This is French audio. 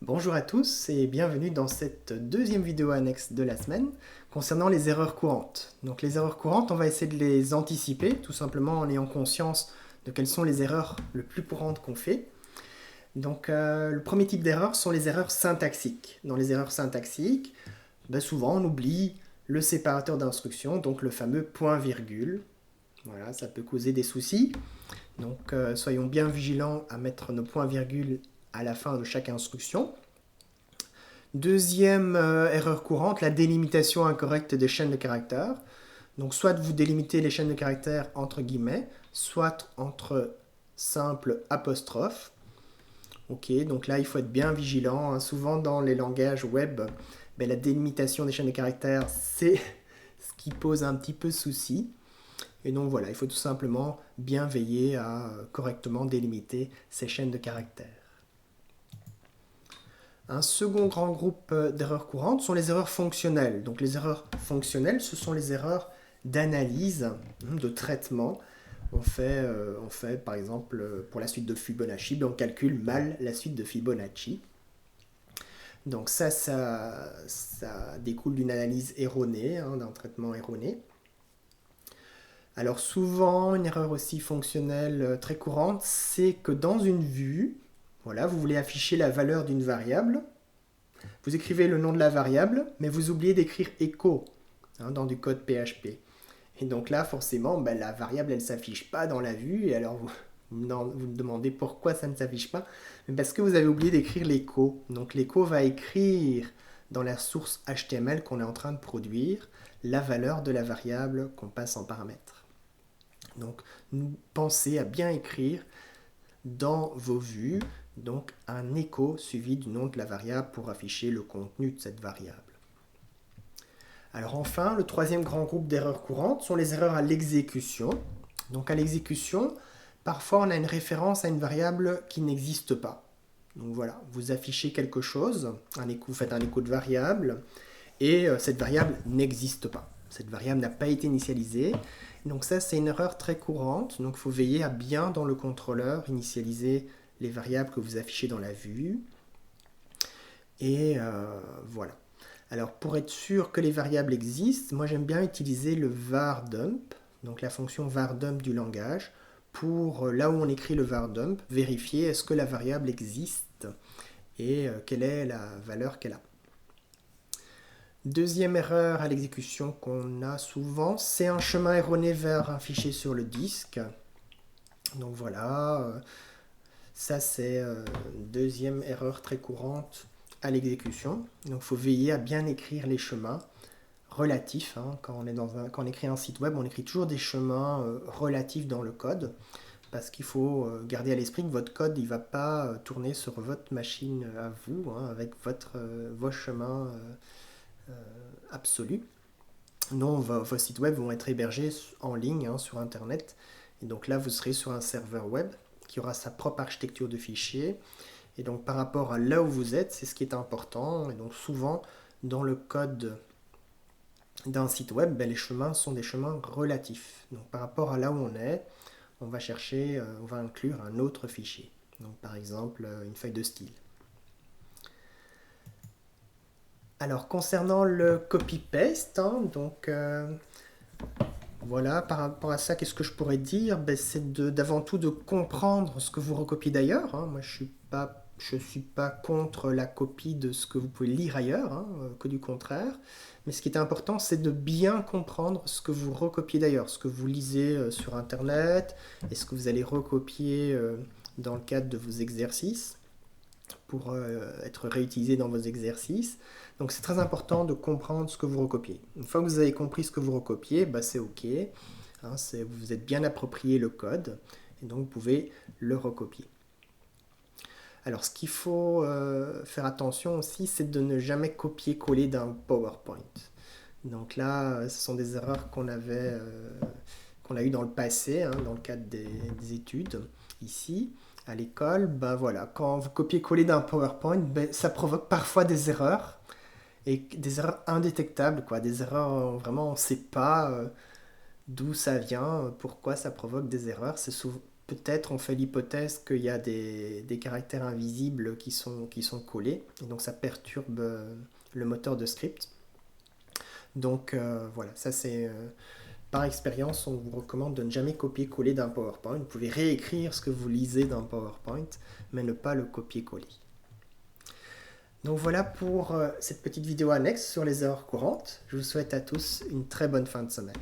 Bonjour à tous et bienvenue dans cette deuxième vidéo annexe de la semaine concernant les erreurs courantes. Donc les erreurs courantes, on va essayer de les anticiper, tout simplement en ayant conscience de quelles sont les erreurs les plus courantes qu'on fait. Donc le premier type d'erreur sont les erreurs syntaxiques. Dans les erreurs syntaxiques, souvent on oublie le séparateur d'instructions, donc le fameux point-virgule. Voilà, ça peut causer des soucis. Donc soyons bien vigilants à mettre nos points-virgules à la fin de chaque instruction. Deuxième erreur courante, la délimitation incorrecte des chaînes de caractères. Donc soit vous délimitez les chaînes de caractères entre guillemets, soit entre simples apostrophes. Ok, donc là il faut être bien vigilant, hein. Souvent dans les langages web, la délimitation des chaînes de caractères, c'est ce qui pose un petit peu souci. Et donc voilà, il faut tout simplement bien veiller à correctement délimiter ces chaînes de caractères. Un second grand groupe d'erreurs courantes sont les erreurs fonctionnelles. Donc les erreurs fonctionnelles, ce sont les erreurs d'analyse, de traitement. On fait par exemple pour la suite de Fibonacci, on calcule mal la suite de Fibonacci. Donc ça découle d'une analyse erronée, d'un traitement erroné. Alors souvent, une erreur aussi fonctionnelle très courante, c'est que dans une vue, voilà, vous voulez afficher la valeur d'une variable. Vous écrivez le nom de la variable, mais vous oubliez d'écrire echo dans du code PHP. Et donc là, forcément, la variable, elle ne s'affiche pas dans la vue. Et alors, vous me demandez pourquoi ça ne s'affiche pas. Mais parce que vous avez oublié d'écrire l'écho. Donc l'écho va écrire dans la source HTML qu'on est en train de produire la valeur de la variable qu'on passe en paramètre. Donc, pensez à bien écrire dans vos vues donc un écho suivi du nom de la variable pour afficher le contenu de cette variable. Alors enfin, le troisième grand groupe d'erreurs courantes sont les erreurs à l'exécution. Donc à l'exécution, parfois on a une référence à une variable qui n'existe pas. Donc voilà, vous affichez quelque chose, vous faites un écho de variable, et cette variable n'existe pas. Cette variable n'a pas été initialisée. Donc ça, c'est une erreur très courante. Donc il faut veiller à bien, dans le contrôleur, initialiser les variables que vous affichez dans la vue. Et voilà. Alors pour être sûr que les variables existent, moi j'aime bien utiliser le var_dump, donc la fonction var_dump du langage, pour là où on écrit le var_dump, vérifier est-ce que la variable existe et quelle est la valeur qu'elle a. Deuxième erreur à l'exécution qu'on a souvent, c'est un chemin erroné vers un fichier sur le disque. Donc voilà, ça c'est une deuxième erreur très courante à l'exécution. Donc il faut veiller à bien écrire les chemins relatifs. Quand on écrit un site web, on écrit toujours des chemins relatifs dans le code, parce qu'il faut garder à l'esprit que votre code ne va pas tourner sur votre machine à vous, avec vos chemins absolus. Non, vos sites web vont être hébergés en ligne sur Internet. Et donc là, vous serez sur un serveur web qui aura sa propre architecture de fichiers. Et donc par rapport à là où vous êtes, c'est ce qui est important. Et donc souvent, dans le code d'un site web, les chemins sont des chemins relatifs. Donc par rapport à là où on est, on va inclure un autre fichier. Donc par exemple, une feuille de style. Alors concernant le copy-paste, voilà, par rapport à ça, qu'est-ce que je pourrais dire? C'est d'avant tout de comprendre ce que vous recopiez d'ailleurs. Moi, je suis pas contre la copie de ce que vous pouvez lire ailleurs, que du contraire. Mais ce qui est important, c'est de bien comprendre ce que vous recopiez d'ailleurs, ce que vous lisez sur Internet, et ce que vous allez recopier dans le cadre de vos exercices, pour être réutilisé dans vos exercices. Donc c'est très important de comprendre ce que vous recopiez. Une fois que vous avez compris ce que vous recopiez, c'est OK. Vous êtes bien approprié le code, et donc vous pouvez le recopier. Alors ce qu'il faut faire attention aussi, c'est de ne jamais copier-coller d'un PowerPoint. Donc là, ce sont des erreurs qu'on a eues dans le passé, dans le cadre des études, ici à l'école. Voilà, quand vous copiez-collez d'un PowerPoint, ça provoque parfois des erreurs, et des erreurs indétectables, des erreurs vraiment on ne sait pas d'où ça vient, pourquoi ça provoque des erreurs. C'est peut-être on fait l'hypothèse qu'il y a des caractères invisibles qui sont collés, et donc ça perturbe le moteur de script. Donc voilà, ça c'est par expérience, on vous recommande de ne jamais copier-coller d'un PowerPoint. Vous pouvez réécrire ce que vous lisez d'un PowerPoint, mais ne pas le copier-coller. Donc voilà pour cette petite vidéo annexe sur les erreurs courantes. Je vous souhaite à tous une très bonne fin de semaine.